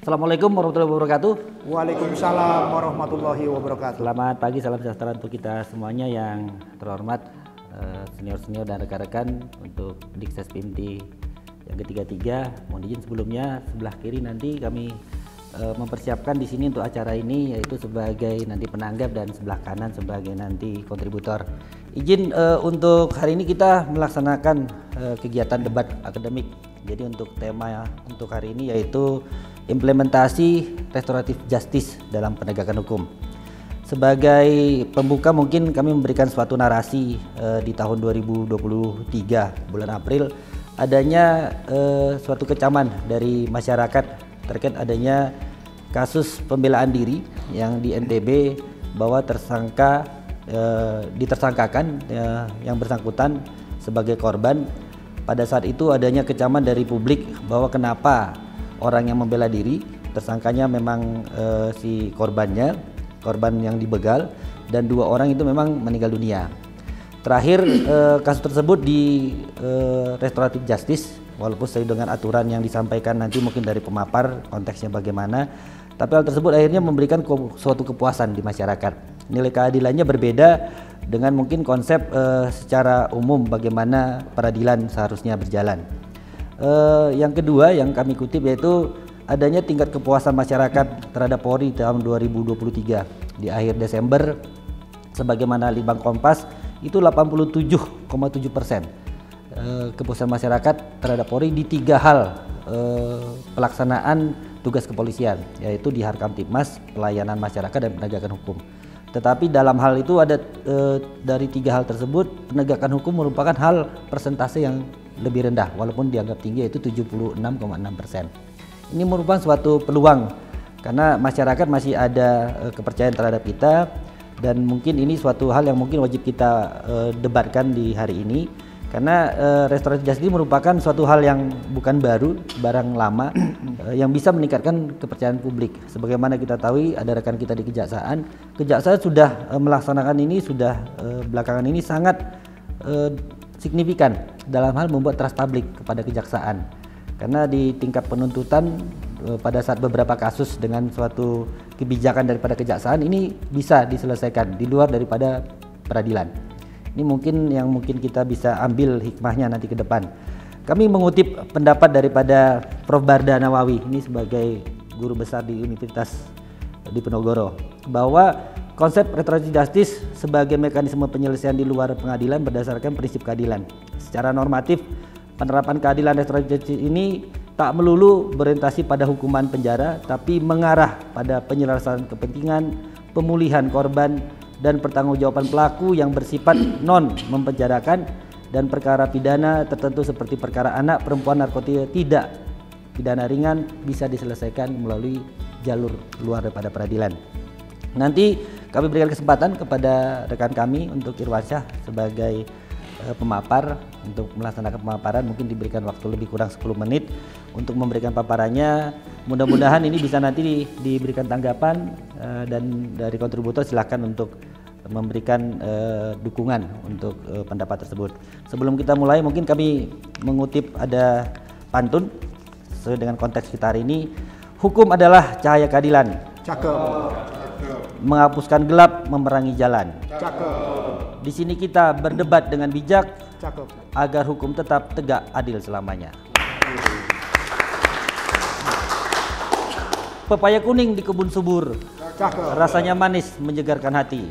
Assalamualaikum warahmatullahi wabarakatuh. Waalaikumsalam warahmatullahi wabarakatuh. Selamat pagi, salam sejahtera untuk kita semuanya yang terhormat, senior-senior dan rekan-rekan untuk Dikses Pinti yang ketiga. Mohon izin sebelumnya sebelah kiri nanti kami mempersiapkan di sini untuk acara ini yaitu sebagai nanti penanggap dan sebelah kanan sebagai nanti kontributor. Izin untuk hari ini kita melaksanakan kegiatan debat akademik. Jadi untuk tema untuk hari ini yaitu implementasi restoratif justice dalam penegakan hukum. Sebagai pembuka mungkin kami memberikan suatu narasi di tahun 2023 bulan April adanya suatu kecaman dari masyarakat terkait adanya kasus pembelaan diri yang di NTB bahwa ditersangkakan yang bersangkutan sebagai korban. Pada saat itu adanya kecaman dari publik bahwa kenapa orang yang membela diri, tersangkanya memang si korban yang dibegal, dan 2 orang itu memang meninggal dunia. Terakhir kasus tersebut di restoratif justice, walaupun sesuai dengan aturan yang disampaikan nanti mungkin dari pemapar konteksnya bagaimana, tapi hal tersebut akhirnya memberikan suatu kepuasan di masyarakat. Nilai keadilannya berbeda dengan mungkin konsep secara umum bagaimana peradilan seharusnya berjalan. Yang kedua yang kami kutip yaitu adanya tingkat kepuasan masyarakat terhadap Polri tahun 2023 di akhir Desember sebagaimana Litbang Kompas itu 87,7% kepuasan masyarakat terhadap Polri di 3 hal pelaksanaan tugas kepolisian yaitu di Harkamtibmas, pelayanan masyarakat dan penegakan hukum. Tetapi dalam hal itu ada dari 3 hal tersebut penegakan hukum merupakan hal persentase yang lebih rendah walaupun dianggap tinggi yaitu 76,6%. Ini merupakan suatu peluang karena masyarakat masih ada kepercayaan terhadap kita dan mungkin ini suatu hal yang mungkin wajib kita debatkan di hari ini karena restoratif justice merupakan suatu hal yang bukan baru, barang lama yang bisa meningkatkan kepercayaan publik. Sebagaimana kita tahu ada rekan kita di kejaksaan sudah melaksanakan ini sudah belakangan ini sangat signifikan dalam hal membuat trust publik kepada kejaksaan. Karena di tingkat penuntutan pada saat beberapa kasus dengan suatu kebijakan daripada kejaksaan ini bisa diselesaikan di luar daripada peradilan. Ini mungkin kita bisa ambil hikmahnya nanti ke depan. Kami mengutip pendapat daripada Prof. Barda Nawawi ini sebagai guru besar di Universitas Diponegoro bahwa konsep restoratif justice sebagai mekanisme penyelesaian di luar pengadilan berdasarkan prinsip keadilan. Secara normatif, penerapan keadilan restoratif justice ini tak melulu berorientasi pada hukuman penjara, tapi mengarah pada penyelesaian kepentingan, pemulihan korban, dan pertanggungjawaban pelaku yang bersifat non-mempenjarakan dan perkara pidana tertentu seperti perkara anak, perempuan, narkotika tidak pidana ringan bisa diselesaikan melalui jalur luar daripada peradilan. Nanti kami berikan kesempatan kepada rekan kami untuk Irwansyah sebagai pemapar untuk melaksanakan pemaparan, mungkin diberikan waktu lebih kurang 10 menit untuk memberikan paparannya. Mudah-mudahan ini bisa nanti diberikan tanggapan dan dari kontributor silakan untuk memberikan dukungan untuk pendapat tersebut. Sebelum kita mulai mungkin kami mengutip ada pantun sesuai dengan konteks kita hari ini. Hukum adalah cahaya keadilan. Cakep. Menghapuskan gelap, memerangi jalan. Cakep. Di sini kita berdebat dengan bijak. Cakep. Agar hukum tetap tegak adil selamanya. Pepaya kuning di kebun subur. Cakep. Rasanya manis menyegarkan hati.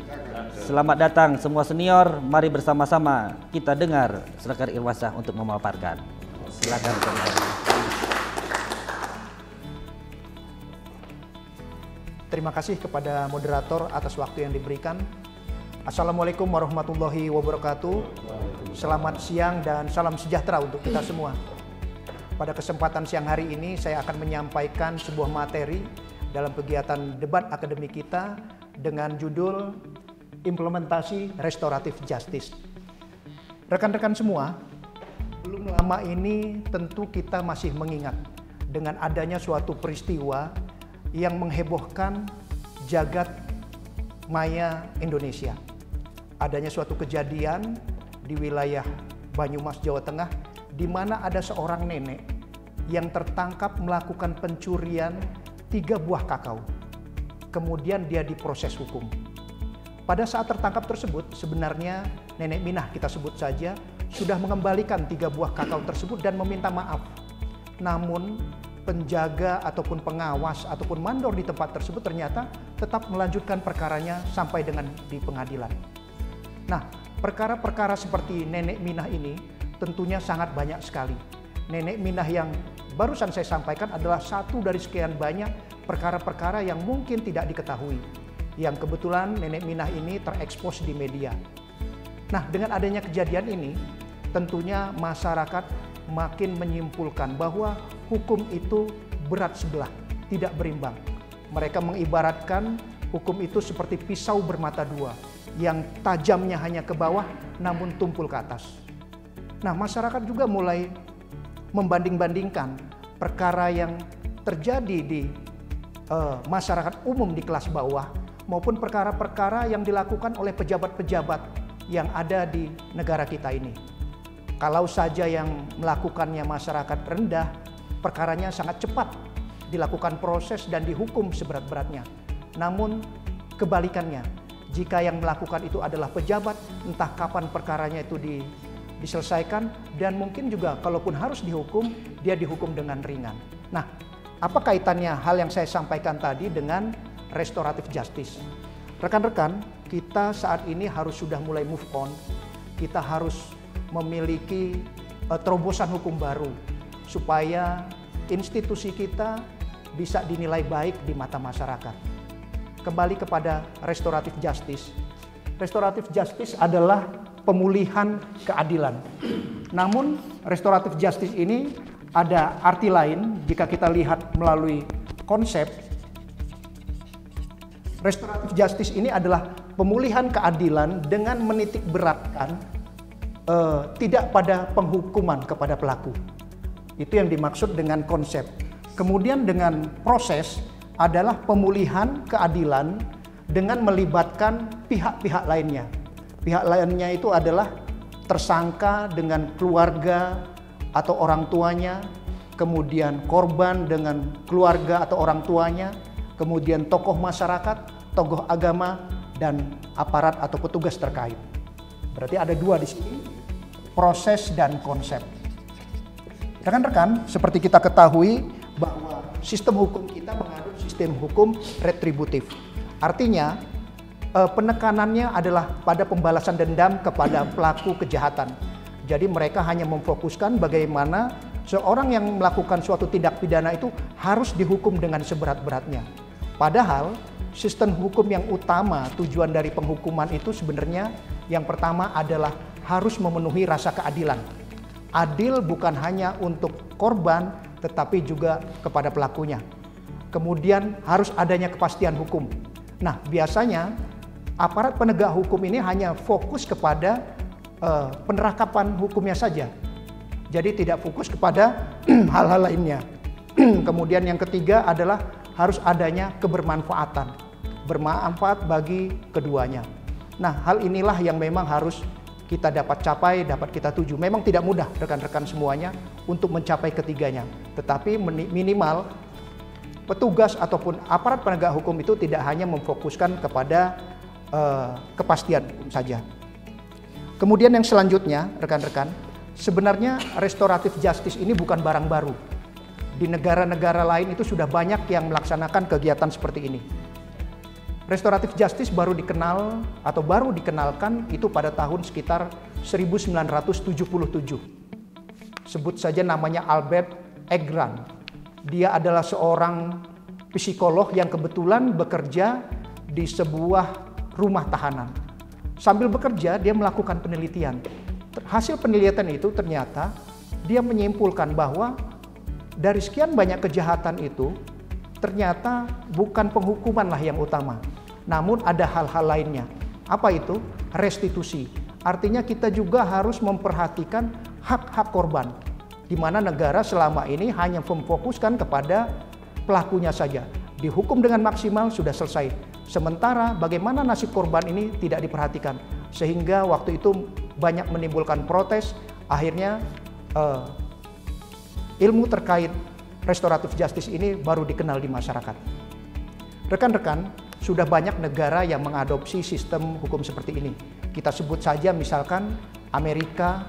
Selamat datang semua senior, mari bersama-sama kita dengar Sekar Irwansyah untuk memaparkan. Silakan. Terima kasih kepada moderator atas waktu yang diberikan. Assalamualaikum warahmatullahi wabarakatuh. Selamat siang dan salam sejahtera untuk kita semua. Pada kesempatan siang hari ini saya akan menyampaikan sebuah materi dalam kegiatan debat akademik kita dengan judul implementasi restoratif justice. Rekan-rekan semua, belum lama ini tentu kita masih mengingat dengan adanya suatu peristiwa yang menghebohkan jagat maya Indonesia. Adanya suatu kejadian di wilayah Banyumas, Jawa Tengah, di mana ada seorang nenek yang tertangkap melakukan pencurian 3 buah kakao. Kemudian dia diproses hukum. Pada saat tertangkap tersebut, sebenarnya Nenek Minah kita sebut saja sudah mengembalikan 3 buah kakao tersebut dan meminta maaf. Namun penjaga ataupun pengawas ataupun mandor di tempat tersebut ternyata tetap melanjutkan perkaranya sampai dengan di pengadilan. Nah, perkara-perkara seperti Nenek Minah ini tentunya sangat banyak sekali. Nenek Minah yang barusan saya sampaikan adalah satu dari sekian banyak perkara-perkara yang mungkin tidak diketahui, yang kebetulan Nenek Minah ini terekspos di media. Nah, dengan adanya kejadian ini, tentunya masyarakat makin menyimpulkan bahwa hukum itu berat sebelah, tidak berimbang. Mereka mengibaratkan hukum itu seperti pisau bermata dua, yang tajamnya hanya ke bawah namun tumpul ke atas. Nah, masyarakat juga mulai membanding-bandingkan perkara yang terjadi di masyarakat umum di kelas bawah maupun perkara-perkara yang dilakukan oleh pejabat-pejabat yang ada di negara kita ini. Kalau saja yang melakukannya masyarakat rendah, perkaranya sangat cepat dilakukan proses dan dihukum seberat-beratnya. Namun kebalikannya, jika yang melakukan itu adalah pejabat, entah kapan perkaranya itu diselesaikan, dan mungkin juga kalaupun harus dihukum, dia dihukum dengan ringan. Nah, apa kaitannya hal yang saya sampaikan tadi dengan restoratif justice? Rekan-rekan, kita saat ini harus sudah mulai move on. Kita harus memiliki terobosan hukum baru supaya institusi kita bisa dinilai baik di mata masyarakat. Kembali kepada restoratif justice. Restoratif justice adalah pemulihan keadilan. Namun restoratif justice ini ada arti lain jika kita lihat melalui konsep. Restoratif justice ini adalah pemulihan keadilan dengan menitik beratkan tidak pada penghukuman kepada pelaku. Itu yang dimaksud dengan konsep. Kemudian dengan proses adalah pemulihan keadilan dengan melibatkan pihak-pihak lainnya. Pihak lainnya itu adalah tersangka dengan keluarga atau orang tuanya, kemudian korban dengan keluarga atau orang tuanya, kemudian tokoh masyarakat, tokoh agama, dan aparat atau petugas terkait. Berarti ada dua di sini, proses dan konsep. Rekan-rekan, seperti kita ketahui bahwa sistem hukum kita menganut sistem hukum retributif. Artinya, penekanannya adalah pada pembalasan dendam kepada pelaku kejahatan. Jadi mereka hanya memfokuskan bagaimana seorang yang melakukan suatu tindak pidana itu harus dihukum dengan seberat-beratnya. Padahal sistem hukum yang utama tujuan dari penghukuman itu sebenarnya yang pertama adalah harus memenuhi rasa keadilan. Adil bukan hanya untuk korban tetapi juga kepada pelakunya. Kemudian harus adanya kepastian hukum. Nah, biasanya aparat penegak hukum ini hanya fokus kepada penerapan hukumnya saja. Jadi tidak fokus kepada hal-hal lainnya. Kemudian yang ketiga adalah harus adanya kebermanfaatan. Bermanfaat bagi keduanya. Nah, hal inilah yang memang harus kita dapat capai, dapat kita tuju. Memang tidak mudah rekan-rekan semuanya untuk mencapai ketiganya. Tetapi minimal petugas ataupun aparat penegak hukum itu tidak hanya memfokuskan kepada kepastian hukum saja. Kemudian yang selanjutnya, rekan-rekan, sebenarnya restoratif justice ini bukan barang baru. Di negara-negara lain itu sudah banyak yang melaksanakan kegiatan seperti ini. Restoratif justice baru dikenal atau baru dikenalkan itu pada tahun sekitar 1977. Sebut saja namanya Albert Egram. Dia adalah seorang psikolog yang kebetulan bekerja di sebuah rumah tahanan. Sambil bekerja dia melakukan penelitian. Hasil penelitian itu ternyata dia menyimpulkan bahwa dari sekian banyak kejahatan itu ternyata bukan penghukumanlah yang utama, namun ada hal-hal lainnya. Apa itu? Restitusi. Artinya kita juga harus memperhatikan hak-hak korban, di mana negara selama ini hanya memfokuskan kepada pelakunya saja. Dihukum dengan maksimal sudah selesai. Sementara bagaimana nasib korban ini tidak diperhatikan. Sehingga waktu itu banyak menimbulkan protes. Akhirnya ilmu terkait restoratif justice ini baru dikenal di masyarakat. Rekan-rekan, sudah banyak negara yang mengadopsi sistem hukum seperti ini. Kita sebut saja misalkan Amerika,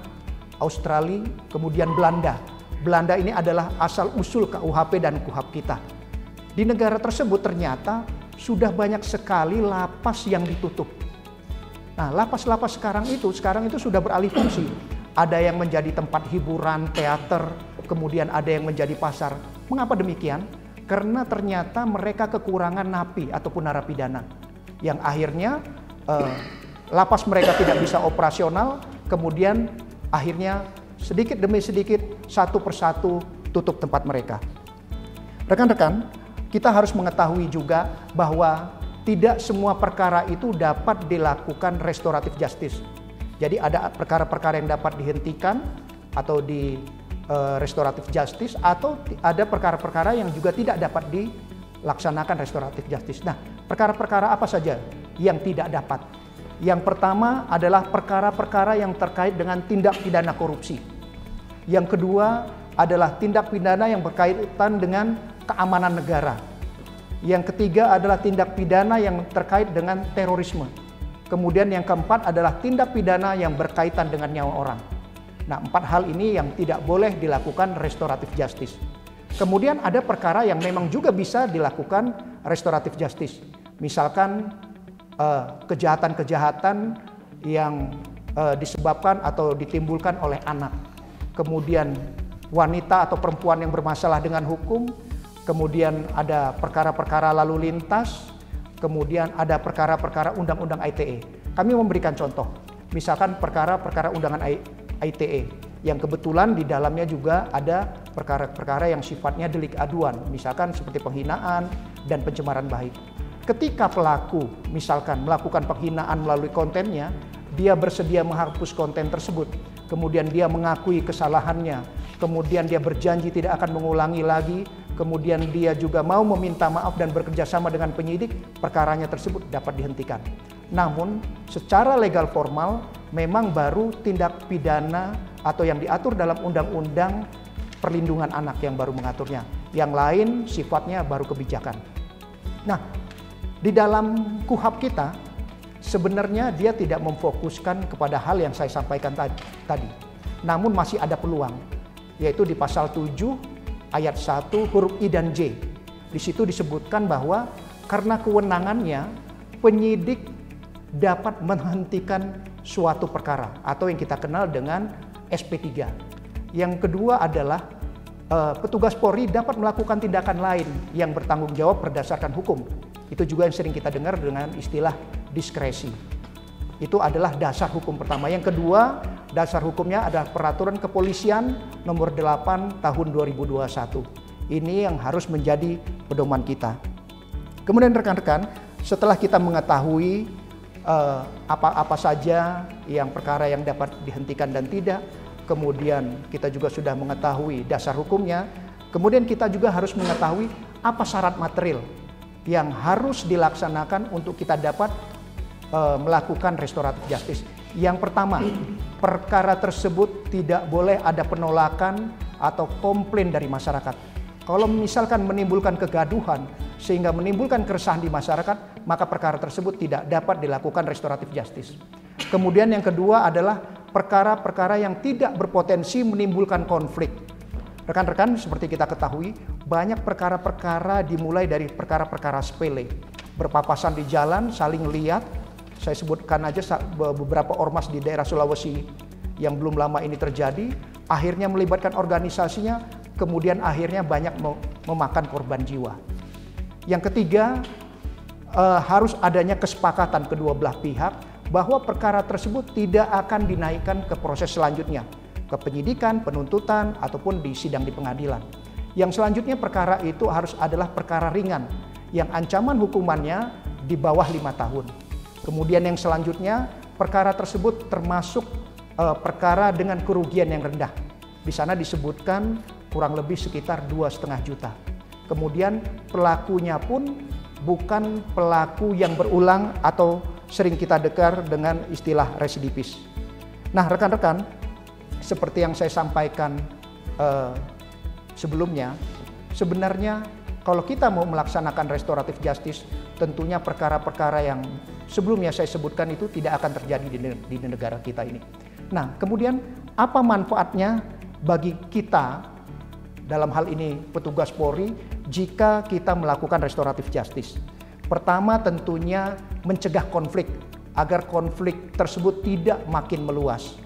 Australia, kemudian Belanda. Belanda ini adalah asal-usul KUHP dan KUHAP kita. Di negara tersebut ternyata sudah banyak sekali lapas yang ditutup. Nah, lapas-lapas sekarang itu sudah beralih fungsi. Ada yang menjadi tempat hiburan, teater, kemudian ada yang menjadi pasar. Mengapa demikian? Karena ternyata mereka kekurangan napi ataupun narapidana. Yang akhirnya lapas mereka tidak bisa operasional, kemudian akhirnya sedikit demi sedikit, satu persatu tutup tempat mereka. Rekan-rekan, kita harus mengetahui juga bahwa tidak semua perkara itu dapat dilakukan restoratif justice. Jadi ada perkara-perkara yang dapat dihentikan atau di restoratif justice, atau ada perkara-perkara yang juga tidak dapat dilaksanakan restoratif justice. Nah, perkara-perkara apa saja yang tidak dapat? Yang pertama adalah perkara-perkara yang terkait dengan tindak pidana korupsi. Yang kedua adalah tindak pidana yang berkaitan dengan keamanan negara. Yang ketiga adalah tindak pidana yang terkait dengan terorisme. Kemudian yang keempat adalah tindak pidana yang berkaitan dengan nyawa orang. Nah, 4 hal ini yang tidak boleh dilakukan restoratif justice. Kemudian ada perkara yang memang juga bisa dilakukan restoratif justice. Misalkan kejahatan-kejahatan yang disebabkan atau ditimbulkan oleh anak. Kemudian wanita atau perempuan yang bermasalah dengan hukum. Kemudian ada perkara-perkara lalu lintas. Kemudian ada perkara-perkara undang-undang ITE. Kami memberikan contoh. Misalkan perkara-perkara undangan ITE yang kebetulan di dalamnya juga ada perkara-perkara yang sifatnya delik aduan, misalkan seperti penghinaan dan pencemaran baik. Ketika pelaku misalkan melakukan penghinaan melalui kontennya, dia bersedia menghapus konten tersebut, kemudian dia mengakui kesalahannya, kemudian dia berjanji tidak akan mengulangi lagi, kemudian dia juga mau meminta maaf dan bekerjasama dengan penyidik, perkaranya tersebut dapat dihentikan. Namun secara legal formal memang baru tindak pidana atau yang diatur dalam Undang-Undang Perlindungan Anak yang baru mengaturnya. Yang lain sifatnya baru kebijakan. Nah, di dalam KUHAP kita sebenarnya dia tidak memfokuskan kepada hal yang saya sampaikan tadi. Namun masih ada peluang, yaitu di pasal 7 ayat 1 huruf I dan J. Di situ disebutkan bahwa karena kewenangannya penyidik dapat menghentikan suatu perkara atau yang kita kenal dengan SP3. Yang kedua adalah petugas Polri dapat melakukan tindakan lain yang bertanggung jawab berdasarkan hukum. Itu juga yang sering kita dengar dengan istilah diskresi. Itu adalah dasar hukum pertama. Yang kedua, dasar hukumnya adalah Peraturan Kepolisian nomor 8 tahun 2021. Ini yang harus menjadi pedoman kita. Kemudian rekan-rekan, setelah kita mengetahui apa-apa saja yang perkara yang dapat dihentikan dan tidak, kemudian kita juga sudah mengetahui dasar hukumnya, kemudian kita juga harus mengetahui apa syarat material yang harus dilaksanakan untuk kita dapat melakukan restoratif justice. Yang pertama, perkara tersebut tidak boleh ada penolakan atau komplain dari masyarakat. Kalau misalkan menimbulkan kegaduhan sehingga menimbulkan keresahan di masyarakat, maka perkara tersebut tidak dapat dilakukan restoratif justice. Kemudian yang kedua adalah perkara-perkara yang tidak berpotensi menimbulkan konflik. Rekan-rekan, seperti kita ketahui, banyak perkara-perkara dimulai dari perkara-perkara sepele. Berpapasan di jalan, saling lihat. Saya sebutkan aja beberapa ormas di daerah Sulawesi yang belum lama ini terjadi, akhirnya melibatkan organisasinya, kemudian akhirnya banyak memakan korban jiwa. Yang ketiga, harus adanya kesepakatan kedua belah pihak bahwa perkara tersebut tidak akan dinaikkan ke proses selanjutnya, ke penyidikan, penuntutan, ataupun di sidang di pengadilan. Yang selanjutnya perkara itu harus adalah perkara ringan, yang ancaman hukumannya di bawah 5 tahun. Kemudian yang selanjutnya, perkara tersebut termasuk perkara dengan kerugian yang rendah. Di sana disebutkan kurang lebih sekitar 2,5 juta. Kemudian pelakunya pun bukan pelaku yang berulang atau sering kita dengar dengan istilah residivis. Nah rekan-rekan, seperti yang saya sampaikan sebelumnya, sebenarnya kalau kita mau melaksanakan restoratif justice, tentunya perkara-perkara yang sebelumnya saya sebutkan itu tidak akan terjadi di negara kita ini. Nah, kemudian apa manfaatnya bagi kita, dalam hal ini petugas Polri, jika kita melakukan restoratif justice? Pertama, tentunya mencegah konflik, agar konflik tersebut tidak makin meluas.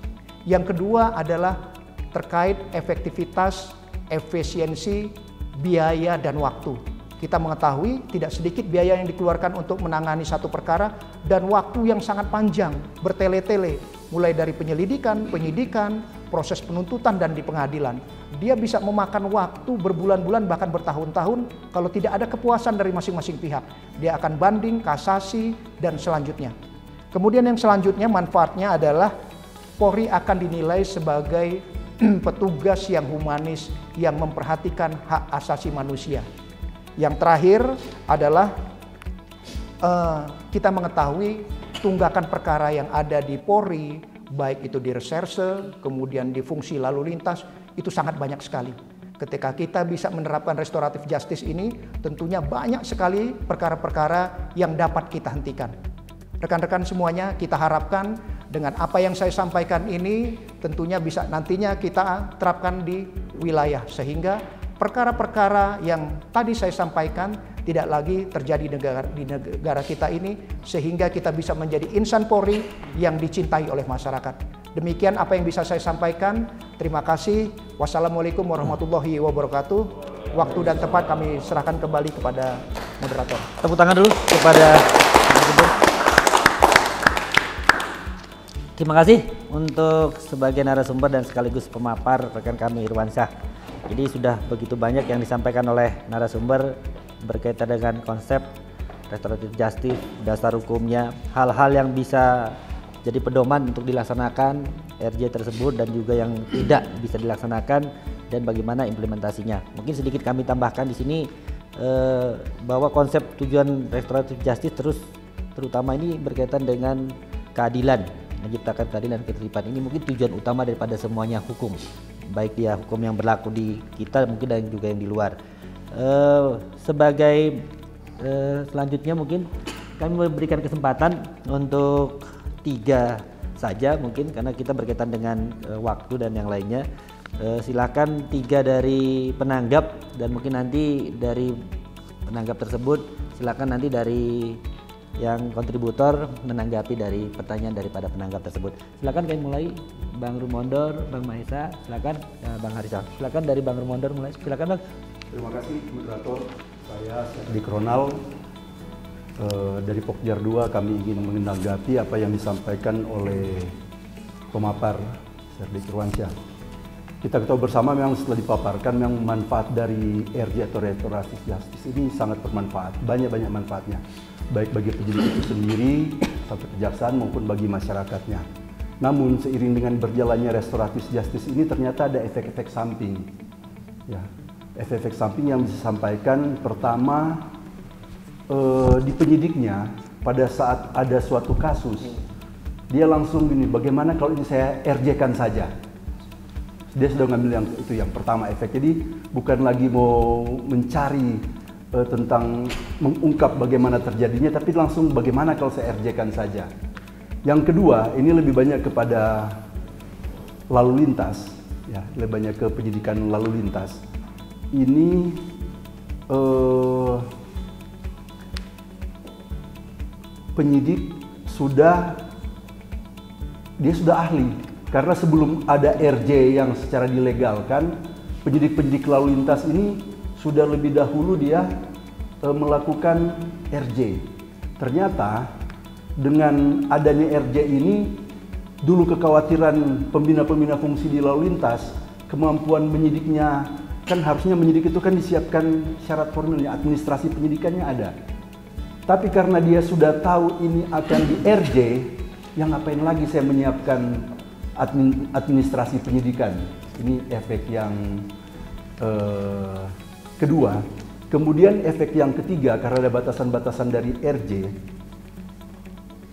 Yang kedua adalah terkait efektivitas, efisiensi, biaya, dan waktu. Kita mengetahui tidak sedikit biaya yang dikeluarkan untuk menangani satu perkara dan waktu yang sangat panjang, bertele-tele, mulai dari penyelidikan, penyidikan, proses penuntutan, dan di pengadilan. Dia bisa memakan waktu berbulan-bulan bahkan bertahun-tahun kalau tidak ada kepuasan dari masing-masing pihak. Dia akan banding, kasasi, dan selanjutnya. Kemudian yang selanjutnya manfaatnya adalah Polri akan dinilai sebagai petugas yang humanis, yang memperhatikan hak asasi manusia. Yang terakhir adalah kita mengetahui tunggakan perkara yang ada di Polri, baik itu di reserse, kemudian di fungsi lalu lintas, itu sangat banyak sekali. Ketika kita bisa menerapkan restoratif justice ini, tentunya banyak sekali perkara-perkara yang dapat kita hentikan. Rekan-rekan semuanya, kita harapkan dengan apa yang saya sampaikan ini tentunya bisa nantinya kita terapkan di wilayah, sehingga perkara-perkara yang tadi saya sampaikan tidak lagi terjadi di negara kita ini, sehingga kita bisa menjadi insan Polri yang dicintai oleh masyarakat. Demikian apa yang bisa saya sampaikan. Terima kasih. Wassalamualaikum warahmatullahi wabarakatuh. Waktu dan tempat kami serahkan kembali kepada moderator. Tepuk tangan dulu kepada Terima kasih untuk sebagai narasumber dan sekaligus pemapar rekan kami Irwansyah. Jadi sudah begitu banyak yang disampaikan oleh narasumber berkaitan dengan konsep restoratif justice, dasar hukumnya, hal-hal yang bisa jadi pedoman untuk dilaksanakan RJ tersebut dan juga yang tidak bisa dilaksanakan dan bagaimana implementasinya. Mungkin sedikit kami tambahkan di sini bahwa konsep tujuan restoratif justice terutama ini berkaitan dengan keadilan. Menciptakan keadilan dan ketertiban ini mungkin tujuan utama daripada semuanya hukum, baik dia hukum yang berlaku di kita mungkin dan juga yang di luar. Sebagai selanjutnya mungkin kami memberikan kesempatan untuk 3 saja mungkin karena kita berkaitan dengan waktu dan yang lainnya. Silakan 3 dari penanggap dan mungkin nanti dari penanggap tersebut silakan nanti dari yang kontributor menanggapi dari pertanyaan daripada penanggap tersebut. Silakan kami mulai, Bang Rumondor, Bang Mahesa, silakan Bang Harisal. Silakan dari Bang Rumondor mulai. Silakan Bang. Terima kasih moderator. Saya di Kronal dari Pokjar 2 kami ingin menanggapi apa yang disampaikan oleh pemapar Serdik Irwansyah. Kita ketahui bersama memang setelah dipaparkan memang manfaat dari RJ atau restoratif justice ini sangat bermanfaat, banyak manfaatnya, baik bagi penyidik itu sendiri sampai kejaksaan maupun bagi masyarakatnya. Namun seiring dengan berjalannya restoratif justice ini ternyata ada efek-efek samping. Ya, efek-efek samping yang disampaikan pertama di penyidiknya pada saat ada suatu kasus dia langsung gini, bagaimana kalau ini saya RJ-kan saja. Dia sudah ngambil yang itu yang pertama efek. Jadi bukan lagi mau mencari tentang mengungkap bagaimana terjadinya, tapi langsung bagaimana kalau saya RJ-kan saja. Yang kedua, ini lebih banyak kepada lalu lintas, ya, lebih banyak ke penyidikan lalu lintas. Ini penyidik dia sudah ahli. Karena sebelum ada RJ yang secara dilegalkan, penyidik-penyidik lalu lintas ini sudah lebih dahulu dia melakukan RJ. Ternyata dengan adanya RJ ini, dulu kekhawatiran pembina-pembina fungsi di lalu lintas, kemampuan menyidiknya, kan harusnya menyidik itu kan disiapkan syarat formilnya, administrasi penyidikannya ada. Tapi karena dia sudah tahu ini akan di RJ, yang ngapain lagi saya menyiapkan administrasi penyidikan. Ini efek yang kedua. Kemudian efek yang ketiga, karena ada batasan-batasan dari RJ.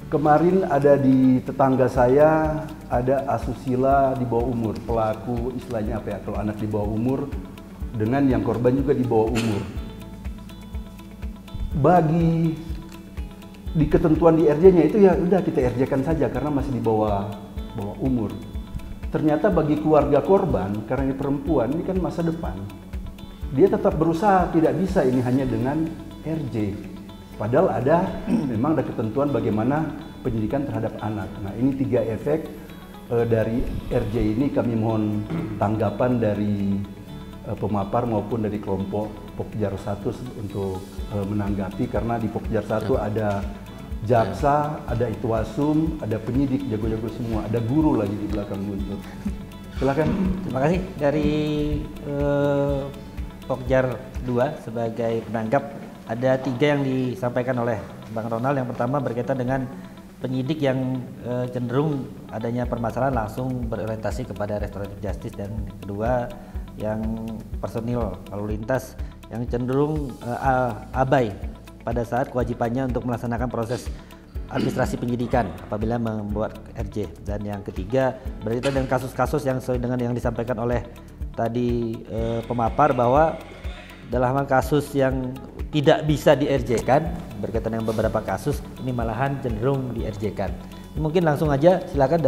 Kemarin ada di tetangga saya ada asusila di bawah umur, pelaku istilahnya apa ya, kalau anak di bawah umur dengan yang korban juga di bawah umur. Bagi di ketentuan di RJ-nya itu ya udah kita RJ-kan saja karena masih di bawah umur. Ternyata bagi keluarga korban, karena ini perempuan, ini kan masa depan. Dia tetap berusaha, tidak bisa ini hanya dengan RJ. Padahal memang ada ketentuan bagaimana penyidikan terhadap anak. Nah, ini 3 efek dari RJ ini kami mohon tanggapan dari pemapar maupun dari kelompok Pokjar 1 untuk menanggapi, karena di Pokjar 1 ada jaksa, ada Itwasum, ada penyidik, jago-jago semua, ada guru lagi di belakang buntut. Silakan. Terima kasih dari Pokjar 2 sebagai penanggap. Ada 3 yang disampaikan oleh Bang Ronald. Yang pertama berkaitan dengan penyidik yang cenderung adanya permasalahan langsung berorientasi kepada restoratif justice, dan kedua yang personil lalu lintas yang cenderung abai pada saat kewajibannya untuk melaksanakan proses administrasi penyidikan apabila membuat RJ. Dan yang ketiga berkaitan dengan kasus-kasus yang sesuai dengan yang disampaikan oleh tadi pemapar, bahwa dalam hal kasus yang tidak bisa di RJ-kan, berkaitan dengan beberapa kasus ini malahan cenderung di RJ-kan. Mungkin langsung aja silakan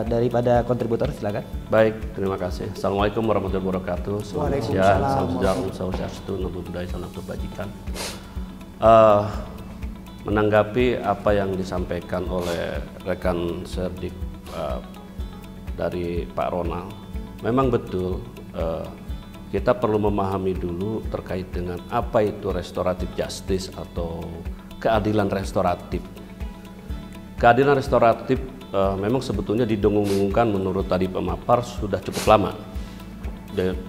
daripada kontributor, silakan. Baik, terima kasih. Assalamualaikum warahmatullahi wabarakatuh. Selamat siang, salam sejahtera, salam sejahtera, nurul budaya, salam kebajikan. Menanggapi apa yang disampaikan oleh rekan Serdik dari Pak Ronald, memang betul kita perlu memahami dulu terkait dengan apa itu restoratif justice atau keadilan restoratif. Keadilan restoratif memang sebetulnya didengung-dengungkan menurut tadi pemapar sudah cukup lama.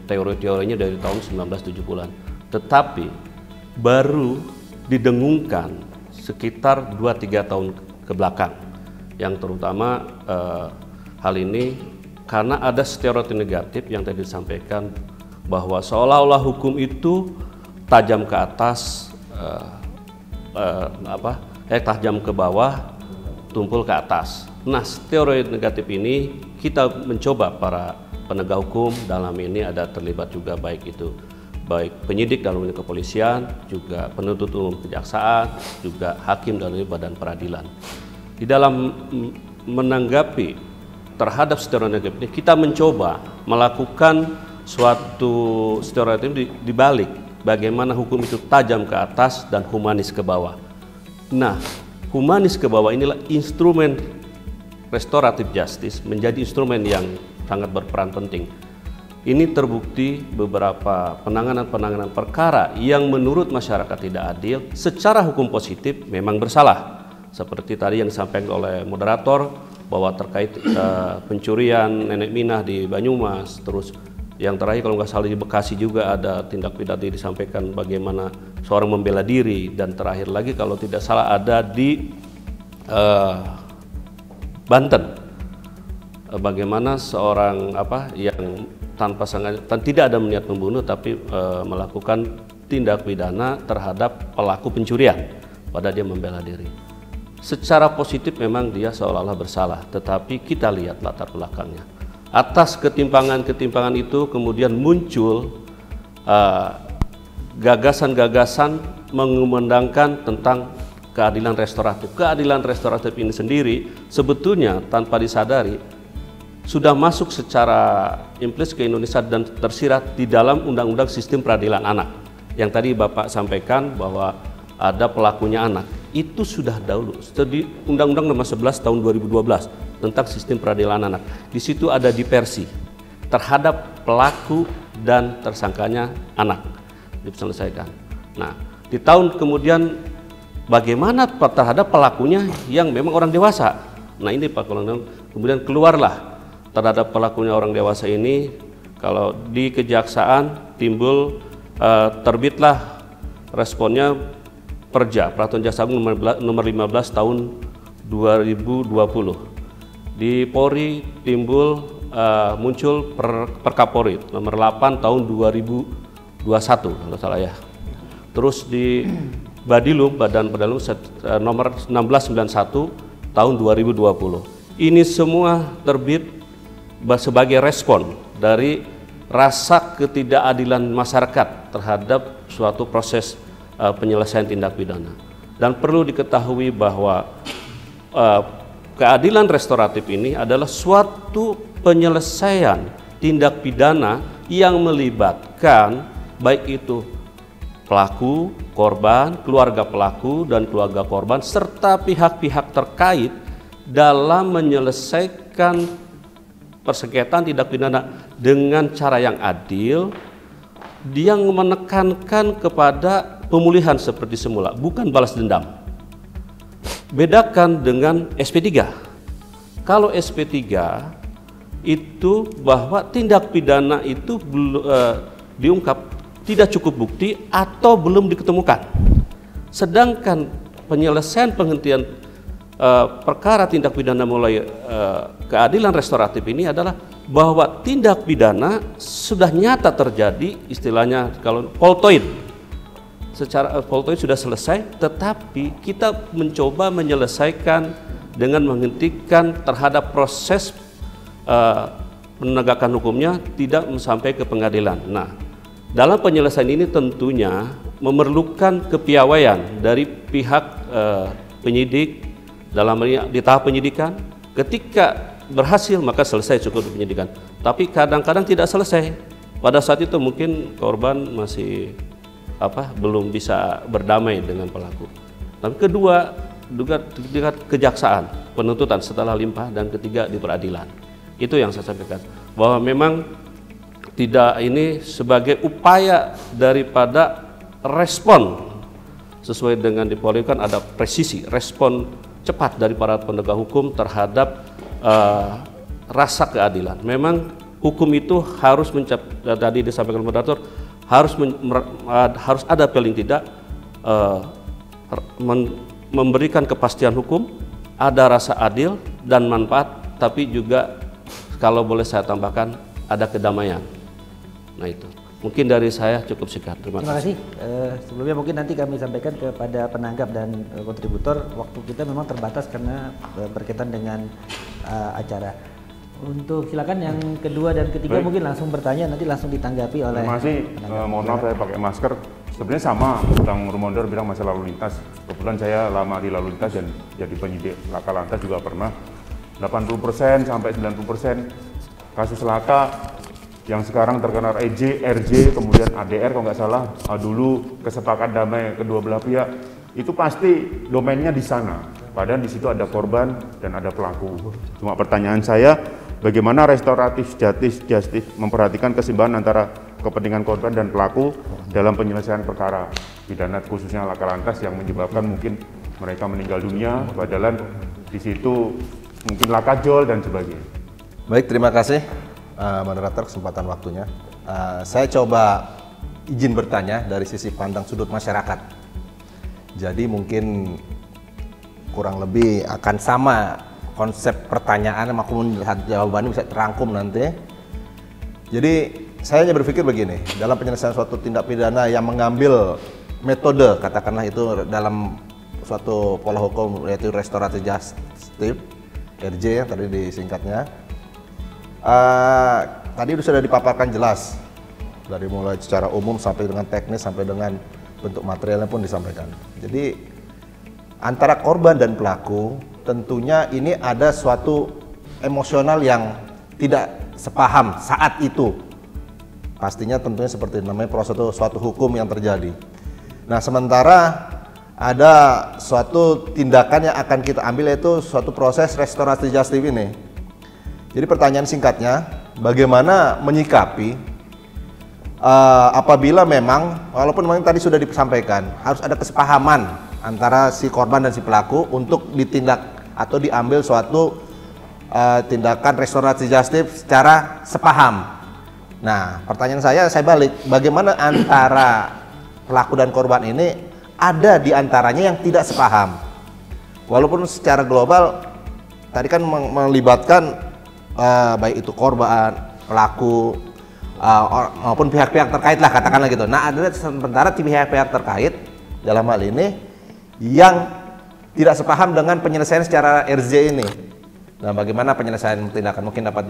Teori-teorinya dari tahun 1970-an. Tetapi baru didengungkan sekitar 2-3 tahun ke belakang. Yang terutama hal ini karena ada stereotip negatif yang tadi disampaikan, bahwa seolah-olah hukum itu tajam ke atas, tajam ke bawah, tumpul ke atas. Nah, teori negatif ini kita mencoba para penegak hukum, dalam ini ada terlibat juga baik penyidik dalam kepolisian, juga penuntut umum kejaksaan, juga hakim dari badan peradilan. Di dalam menanggapi terhadap stereotip negatif ini, kita mencoba melakukan suatu stereotip dibalik bagaimana hukum itu tajam ke atas dan humanis ke bawah. Nah, humanis ke bawah inilah instrumen restoratif justice menjadi instrumen yang sangat berperan penting. Ini terbukti beberapa penanganan perkara yang menurut masyarakat tidak adil secara hukum positif memang bersalah. Seperti tadi yang disampaikan oleh moderator bahwa terkait pencurian nenek Minah di Banyumas, terus yang terakhir kalau nggak salah di Bekasi juga ada tindak pidana disampaikan bagaimana seorang membela diri, dan terakhir lagi kalau tidak salah ada di Banten bagaimana seorang yang tanpa sengaja tidak ada niat membunuh tapi melakukan tindak pidana terhadap pelaku pencurian padahal dia membela diri. Secara positif memang dia seolah-olah bersalah, tetapi kita lihat latar belakangnya. Atas ketimpangan-ketimpangan itu kemudian muncul gagasan-gagasan mengumandangkan tentang keadilan restoratif. Keadilan restoratif ini sendiri sebetulnya tanpa disadari sudah masuk secara implisit ke Indonesia dan tersirat di dalam Undang-Undang Sistem Peradilan Anak. Yang tadi Bapak sampaikan bahwa ada pelakunya anak. Itu sudah dahulu, di Undang-Undang Nomor 11 Tahun 2012 tentang Sistem Peradilan Anak. Di situ ada diversi terhadap pelaku dan tersangkanya anak diselesaikan. Nah, di tahun kemudian bagaimana terhadap pelakunya yang memang orang dewasa. Nah, ini Pak kemudian keluarlah terhadap pelakunya orang dewasa ini, kalau di kejaksaan timbul terbitlah responnya Perja, Peraturan Jaksa Agung nomor 15 tahun 2020. Di Polri timbul muncul Perkapolri nomor 8 tahun 2021 kalau salah ya. Terus di Badilum, Badan Pedalum nomor 1691 tahun 2020. Ini semua terbit sebagai respon dari rasa ketidakadilan masyarakat terhadap suatu proses penyelesaian tindak pidana. Dan perlu diketahui bahwa keadilan restoratif ini adalah suatu penyelesaian tindak pidana yang melibatkan baik itu pelaku, korban, keluarga pelaku dan keluarga korban serta pihak-pihak terkait dalam menyelesaikan persengketaan tindak pidana dengan cara yang adil, yang menekankan kepada pemulihan seperti semula, bukan balas dendam. Bedakan dengan SP3. Kalau SP3 itu bahwa tindak pidana itu diungkap tidak cukup bukti atau belum diketemukan. Sedangkan penyelesaian penghentian perkara tindak pidana mulai keadilan restoratif ini adalah bahwa tindak pidana sudah nyata terjadi, istilahnya kalau poltoid, secara poltoid sudah selesai, tetapi kita mencoba menyelesaikan dengan menghentikan terhadap proses penegakan hukumnya tidak sampai ke pengadilan. Nah, dalam penyelesaian ini tentunya memerlukan kepiawaian dari pihak penyidik dalam di tahap penyidikan. Ketika berhasil maka selesai cukup di penyidikan. Tapi kadang-kadang tidak selesai. Pada saat itu mungkin korban masih belum bisa berdamai dengan pelaku. Tapi kedua, juga kejaksaan, penuntutan setelah limpah, dan ketiga di peradilan. Itu yang saya sampaikan, bahwa memang tidak ini sebagai upaya daripada respon sesuai dengan dipolikan, ada presisi, respon cepat dari para penegak hukum terhadap rasa keadilan. Memang hukum itu harus tadi disampaikan moderator, harus ada paling tidak memberikan kepastian hukum, ada rasa adil dan manfaat, tapi juga kalau boleh saya tambahkan ada kedamaian. Nah itu mungkin dari saya cukup singkat. Terima kasih. Sebelumnya mungkin nanti kami sampaikan kepada penanggap dan kontributor, waktu kita memang terbatas karena berkaitan dengan acara. Untuk silakan yang kedua dan ketiga. Baik. Mungkin langsung bertanya, nanti langsung ditanggapi oleh. Terima kasih. Mohon maaf saya pakai masker. Sebenarnya sama, Bang Rumondor bilang masalah lalu lintas. Kebetulan saya lama di lalu lintas dan jadi penyidik laka lantas juga pernah. 80% sampai 90% kasus laka yang sekarang terkena EJ, RJ, kemudian ADR kalau nggak salah, dulu kesepakatan damai kedua belah pihak, itu pasti domainnya di sana. Padahal di situ ada korban dan ada pelaku. Cuma pertanyaan saya, bagaimana restoratif justice memperhatikan keseimbangan antara kepentingan korban dan pelaku dalam penyelesaian perkara pidana, khususnya laka lantas yang menyebabkan mungkin mereka meninggal dunia, padahal di situ mungkin laka jol dan sebagainya. Baik, terima kasih moderator kesempatan waktunya. Saya coba izin bertanya dari sisi pandang sudut masyarakat. Jadi mungkin kurang lebih akan sama konsep pertanyaan, maupun jawabannya bisa terangkum nanti. Jadi saya hanya berpikir begini, dalam penyelesaian suatu tindak pidana yang mengambil metode, katakanlah itu dalam suatu pola hukum yaitu restoratif justice, RJ yang tadi disingkatnya, tadi sudah dipaparkan jelas dari mulai secara umum sampai dengan teknis sampai dengan bentuk materialnya pun disampaikan. Jadi antara korban dan pelaku tentunya ini ada suatu emosional yang tidak sepaham saat itu. Pastinya tentunya seperti namanya proses suatu hukum yang terjadi. Nah, sementara ada suatu tindakan yang akan kita ambil yaitu suatu proses restorasi justice ini. Jadi pertanyaan singkatnya, bagaimana menyikapi apabila memang, walaupun memang tadi sudah disampaikan, harus ada kesepahaman antara si korban dan si pelaku untuk ditindak atau diambil suatu tindakan restorasi justice secara sepaham. Nah, pertanyaan saya balik, bagaimana antara pelaku dan korban ini ada di antaranya yang tidak sepaham? Walaupun secara global tadi kan melibatkan baik itu korban, pelaku, maupun pihak-pihak terkait lah, katakanlah gitu. Nah, ada sementara pihak-pihak terkait dalam hal ini yang tidak sepaham dengan penyelesaian secara RJ ini. Nah, bagaimana penyelesaian tindakan mungkin dapat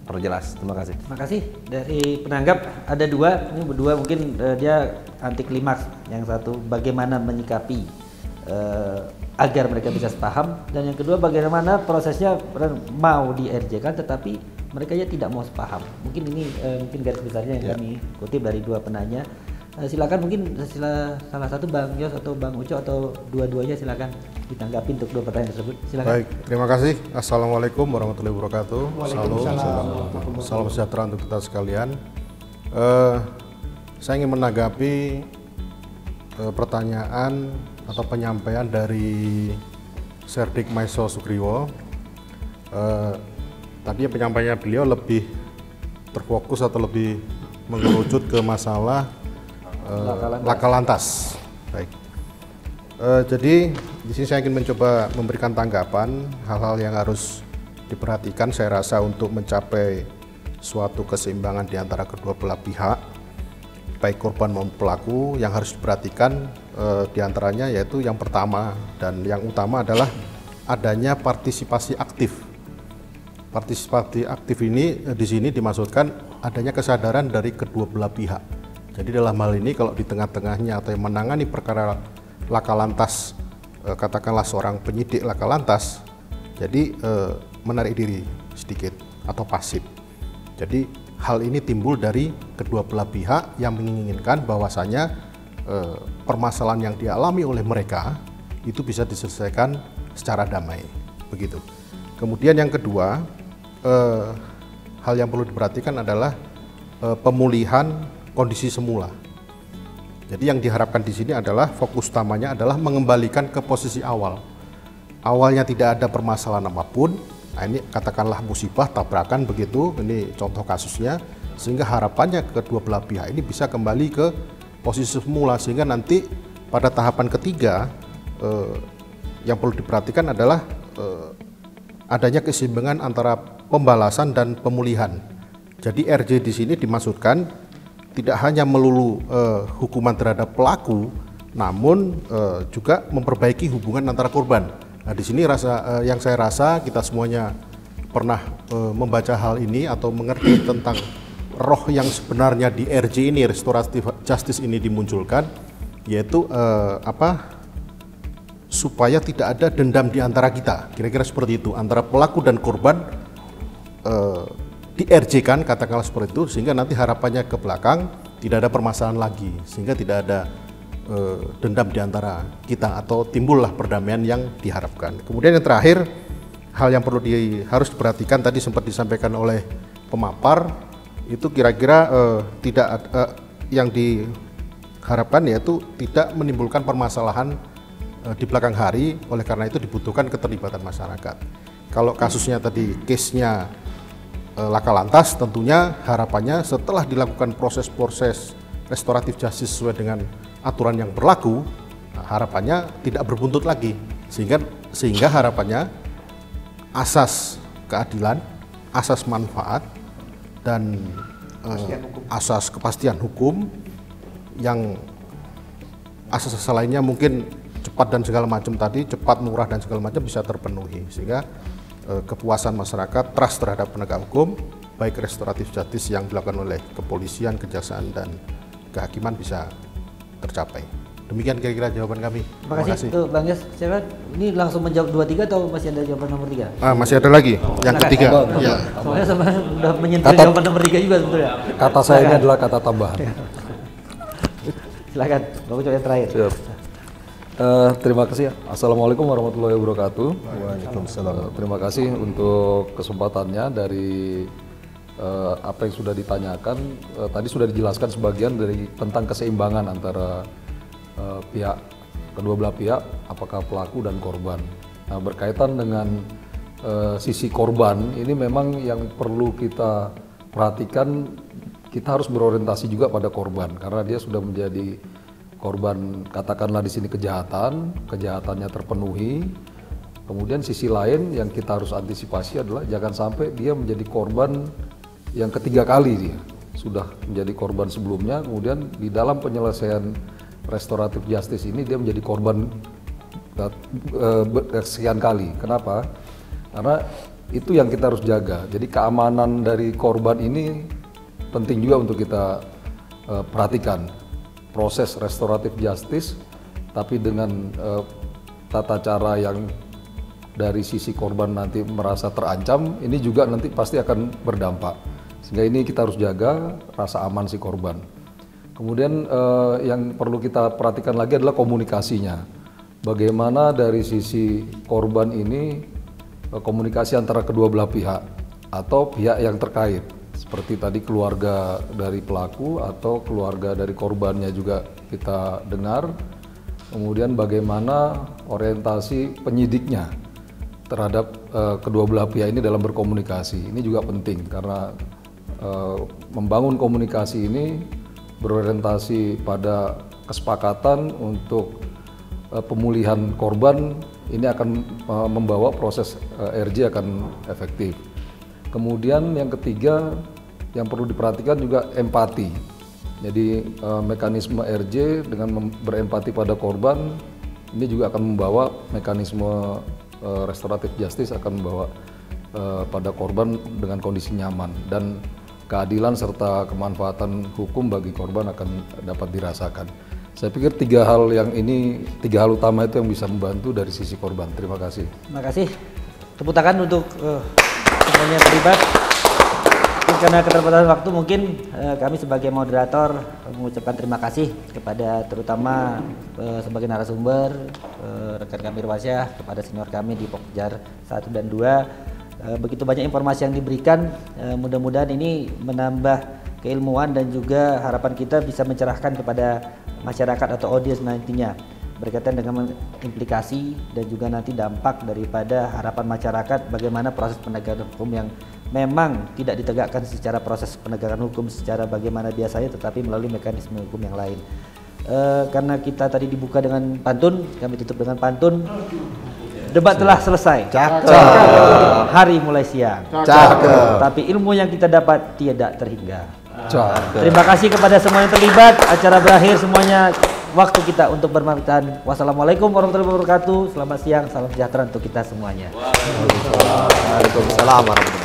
perjelas. Terima kasih. Terima kasih. Dari penanggap ada dua, ini berdua mungkin dia anti klimaks. Yang satu bagaimana menyikapi agar mereka bisa sepaham, dan yang kedua bagaimana prosesnya mau di RJ kan tetapi mereka ya tidak mau sepaham. Mungkin ini mungkin garis besarnya yang kami kutip dari dua penanya. Silakan mungkin salah satu Bang Yos atau Bang Uco atau dua-duanya silakan ditanggapi untuk dua pertanyaan tersebut. Silakan. Baik, terima kasih. Assalamualaikum warahmatullahi wabarakatuh. Salam sejahtera untuk kita sekalian. Saya ingin menanggapi pertanyaan atau penyampaian dari Serdik Maiso Sugriwo. Tadi penyampaiannya beliau lebih terfokus atau lebih mengerucut ke masalah laka lantas. Baik. Jadi di sini saya ingin mencoba memberikan tanggapan hal-hal yang harus diperhatikan. Saya rasa untuk mencapai suatu keseimbangan di antara kedua belah pihak, baik korban maupun pelaku, yang harus diperhatikan diantaranya yaitu yang pertama dan yang utama adalah adanya partisipasi aktif. Partisipasi aktif ini di sini dimaksudkan adanya kesadaran dari kedua belah pihak. Jadi dalam hal ini kalau di tengah-tengahnya atau yang menangani perkara laka lantas, katakanlah seorang penyidik laka lantas, jadi menarik diri sedikit atau pasif. Jadi hal ini timbul dari kedua belah pihak yang menginginkan bahwasanya permasalahan yang dialami oleh mereka itu bisa diselesaikan secara damai, begitu. Kemudian yang kedua, hal yang perlu diperhatikan adalah pemulihan kondisi semula. Jadi yang diharapkan di sini adalah fokus utamanya adalah mengembalikan ke posisi awal. Awalnya tidak ada permasalahan apapun, nah ini katakanlah musibah, tabrakan begitu, ini contoh kasusnya, sehingga harapannya kedua belah pihak ini bisa kembali ke posisi semula, sehingga nanti pada tahapan ketiga yang perlu diperhatikan adalah adanya keseimbangan antara pembalasan dan pemulihan. Jadi RJ di sini dimaksudkan tidak hanya melulu hukuman terhadap pelaku, namun juga memperbaiki hubungan antara korban. Nah, di sini yang saya rasa kita semuanya pernah membaca hal ini atau mengerti tentang roh yang sebenarnya di RJ ini, restoratif justice ini dimunculkan, yaitu supaya tidak ada dendam di antara kita. Kira-kira seperti itu, antara pelaku dan korban di RJ kan, katakanlah seperti itu, sehingga nanti harapannya ke belakang tidak ada permasalahan lagi, sehingga tidak ada dendam di antara kita atau timbullah perdamaian yang diharapkan. Kemudian yang terakhir, hal yang harus diperhatikan tadi sempat disampaikan oleh pemapar, itu kira-kira yang diharapkan yaitu tidak menimbulkan permasalahan di belakang hari, oleh karena itu dibutuhkan keterlibatan masyarakat. Kalau kasusnya tadi case-nya laka lantas, tentunya harapannya setelah dilakukan proses-proses restoratif justice sesuai dengan aturan yang berlaku, harapannya tidak berbuntut lagi, sehingga harapannya asas keadilan, asas manfaat, dan asas kepastian hukum yang asas-asas lainnya mungkin cepat dan segala macam tadi, cepat, murah dan segala macam bisa terpenuhi, sehingga kepuasan masyarakat, trust terhadap penegak hukum, baik restoratif justice yang dilakukan oleh kepolisian, kejaksaan, dan kehakiman bisa tercapai. Demikian kira-kira jawaban kami. Terima kasih. Tuh, Bang Yos, siapa? Ini langsung menjawab 23 atau masih ada jawaban nomor 3? Masih ada lagi, yang ketiga. Ya. Soalnya sudah menyentuh jawaban nomor 3 juga sebetulnya. Kata saya ini adalah kata tambahan. Silakan, Bang Uco yang terakhir. Siap. Terima kasih. Assalamualaikum warahmatullahi wabarakatuh. Waalaikumsalam. Terima kasih untuk kesempatannya dari apa yang sudah ditanyakan. Tadi sudah dijelaskan sebagian dari tentang keseimbangan antara kedua belah pihak, apakah pelaku dan korban. Nah, berkaitan dengan sisi korban, ini memang yang perlu kita perhatikan. Kita harus berorientasi juga pada korban karena dia sudah menjadi korban, katakanlah di sini kejahatannya terpenuhi. Kemudian sisi lain yang kita harus antisipasi adalah jangan sampai dia menjadi korban yang ketiga kali. Dia sudah menjadi korban sebelumnya, kemudian di dalam penyelesaian restoratif justice ini dia menjadi korban sekian kali. Kenapa? Karena Itu yang kita harus jaga. Jadi keamanan dari korban ini penting juga untuk kita perhatikan. Proses restoratif justice, tapi dengan tata cara yang dari sisi korban nanti merasa terancam, ini juga nanti pasti akan berdampak. Sehingga ini kita harus jaga rasa aman si korban. Kemudian yang perlu kita perhatikan lagi adalah komunikasinya. Bagaimana dari sisi korban ini komunikasi antara kedua belah pihak atau pihak yang terkait. Seperti tadi keluarga dari pelaku atau keluarga dari korbannya juga kita dengar. Kemudian bagaimana orientasi penyidiknya terhadap kedua belah pihak ini dalam berkomunikasi. Ini juga penting karena membangun komunikasi ini berorientasi pada kesepakatan untuk pemulihan korban, ini akan membawa proses RJ akan efektif. Kemudian yang ketiga yang perlu diperhatikan juga empati. Jadi mekanisme RJ dengan berempati pada korban ini juga akan membawa mekanisme restoratif justice akan membawa pada korban dengan kondisi nyaman dan keadilan serta kemanfaatan hukum bagi korban akan dapat dirasakan. Saya pikir tiga hal utama itu yang bisa membantu dari sisi korban. Terima kasih. Terima kasih. Tepuk tangan untuk semuanya terlibat. Karena keterbatasan waktu mungkin kami sebagai moderator mengucapkan terima kasih kepada terutama sebagai narasumber rekan kami Irwansyah, kepada senior kami di Pokjar 1 dan 2. Begitu banyak informasi yang diberikan, mudah-mudahan ini menambah keilmuan dan juga harapan kita bisa mencerahkan kepada masyarakat atau audiens nantinya berkaitan dengan implikasi dan juga nanti dampak daripada harapan masyarakat bagaimana proses penegakan hukum yang memang tidak ditegakkan secara proses penegakan hukum secara bagaimana biasanya tetapi melalui mekanisme hukum yang lain. Karena kita tadi dibuka dengan pantun, kami tutup dengan pantun. Debat telah selesai. Cakep. Hari mulai siang. Cakep. Tapi ilmu yang kita dapat tidak terhingga. Cakep. Terima kasih kepada semua yang terlibat. Acara berakhir semuanya. Waktu kita untuk berpamitan. Wassalamualaikum warahmatullahi wabarakatuh. Selamat siang, salam sejahtera untuk kita semuanya. Waalaikumsalam warahmatullahi wabarakatuh.